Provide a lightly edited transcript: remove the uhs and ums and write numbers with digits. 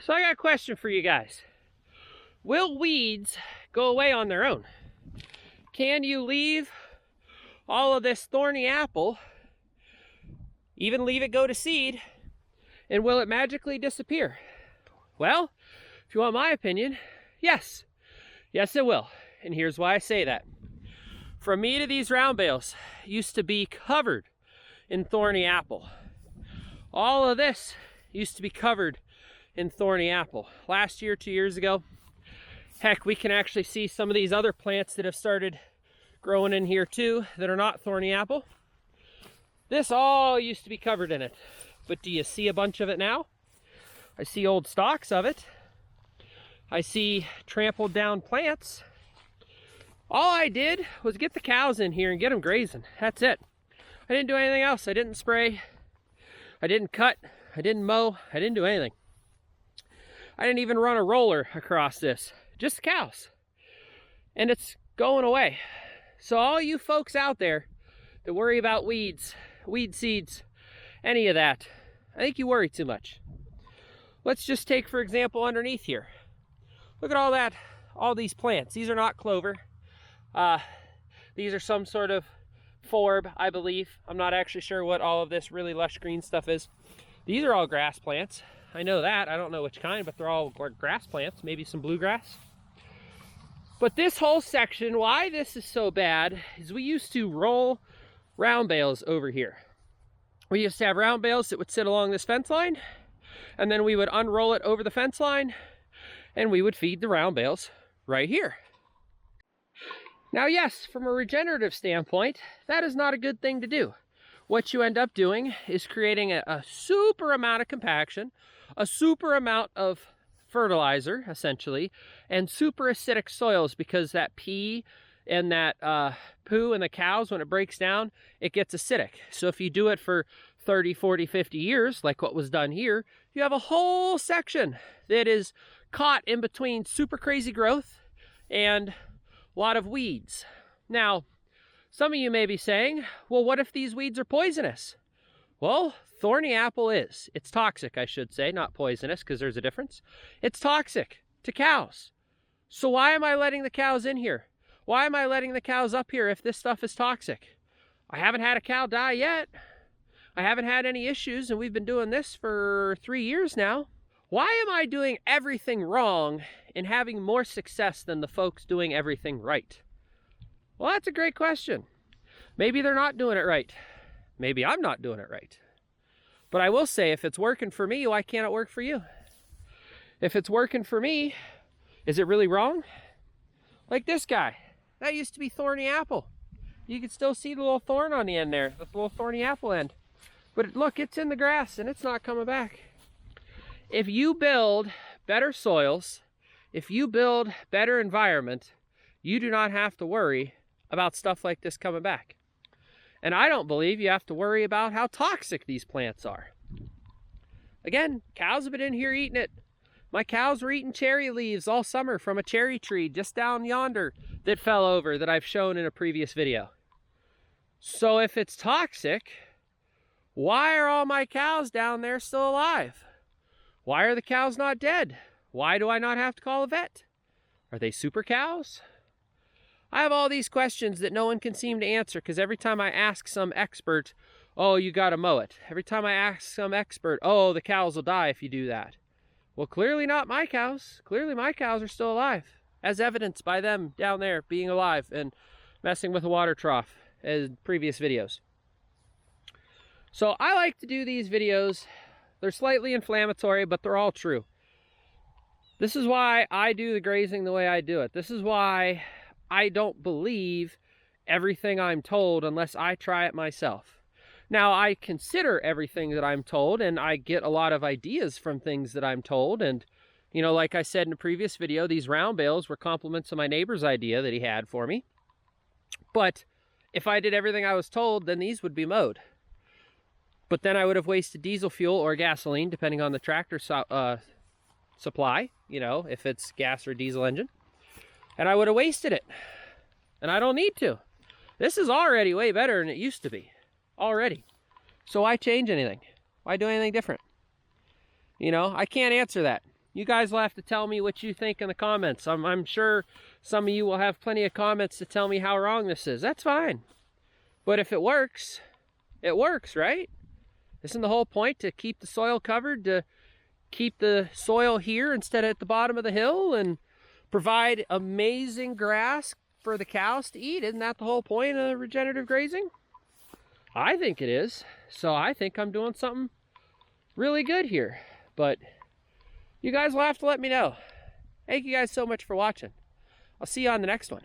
So I got a question for you guys. Will weeds go away on their own? Can you leave all of this thorny apple, even leave it go to seed, and will it magically disappear? Well, if you want my opinion, yes. Yes, it will. And here's why I say that. From me to these round bales used to be covered in thorny apple. All of this used to be covered in thorny apple. Last year, 2 years ago, heck, we can actually see some of these other plants that have started growing in here too that are not thorny apple. This all used to be covered in it. But do you see a bunch of it now? I see old stalks of it. I see trampled down plants. All I did was get the cows in here and get them grazing. That's it. I didn't do anything else. I didn't spray. I didn't cut. I didn't mow. I didn't do anything. I didn't even run a roller across this. Just the cows. And it's going away. So all you folks out there that worry about weeds, weed seeds, any of that, I think you worry too much. Let's just take, for example, underneath here. Look at all that, all these plants. These are not clover. These are some sort of forb, I believe. I'm not actually sure what all of this really lush green stuff is. These are all grass plants. I know that. I don't know which kind, but they're all grass plants, maybe some bluegrass. But this whole section, why this is so bad, is we used to roll round bales over here. We used to have round bales that would sit along this fence line, and then we would unroll it over the fence line, and we would feed the round bales right here. Now, yes, from a regenerative standpoint, that is not a good thing to do. What you end up doing is creating a super amount of compaction, a super amount of fertilizer, essentially, and super acidic soils, because that pee and that poo in the cows, when it breaks down, it gets acidic. So if you do it for 30, 40, 50 years, like what was done here, you have a whole section that is caught in between super crazy growth and a lot of weeds. Now, some of you may be saying, well, what if these weeds are poisonous? Well, thorny apple is. It's toxic, I should say, not poisonous, because there's a difference. It's toxic to cows. So why am I letting the cows in here? Why am I letting the cows up here if this stuff is toxic? I haven't had a cow die yet. I haven't had any issues, and we've been doing this for 3 years now. Why am I doing everything wrong and having more success than the folks doing everything right? Well, that's a great question. Maybe they're not doing it right. Maybe I'm not doing it right. But I will say, if it's working for me, why can't it work for you? If it's working for me, is it really wrong? Like this guy. That used to be thorny apple. You can still see the little thorn on the end there, the little thorny apple end. But look, it's in the grass and it's not coming back. If you build better soils, if you build better environment, you do not have to worry about stuff like this coming back. And I don't believe you have to worry about how toxic these plants are. Again, cows have been in here eating it. My cows were eating cherry leaves all summer from a cherry tree just down yonder that fell over that I've shown in a previous video. So if it's toxic, why are all my cows down there still alive? Why are the cows not dead? Why do I not have to call a vet? Are they super cows? I have all these questions that no one can seem to answer, because every time I ask some expert, oh, you got to mow it. Every time I ask some expert, oh, the cows will die if you do that. Well, clearly not my cows. Clearly my cows are still alive, as evidenced by them down there being alive and messing with a water trough in previous videos. So I like to do these videos. They're slightly inflammatory, but they're all true. This is why I do the grazing the way I do it. This is why I don't believe everything I'm told unless I try it myself. Now, I consider everything that I'm told, and I get a lot of ideas from things that I'm told. And, you know, like I said in a previous video, these round bales were compliments of my neighbor's idea that he had for me. But if I did everything I was told, then these would be mowed. But then I would have wasted diesel fuel or gasoline, depending on the tractor supply, you know, if it's gas or diesel engine. And I would have wasted it. And I don't need to. This is already way better than it used to be. Already. So why change anything? Why do anything different? You know, I can't answer that. You guys will have to tell me what you think in the comments. I'm sure some of you will have plenty of comments to tell me how wrong this is. That's fine. But if it works, right? Isn't the whole point to keep the soil covered, to keep the soil here instead of at the bottom of the hill, and provide amazing grass for the cows to eat? Isn't that the whole point of regenerative grazing? I think it is. So I think I'm doing something really good here. But you guys will have to let me know. Thank you guys so much for watching. I'll see you on the next one.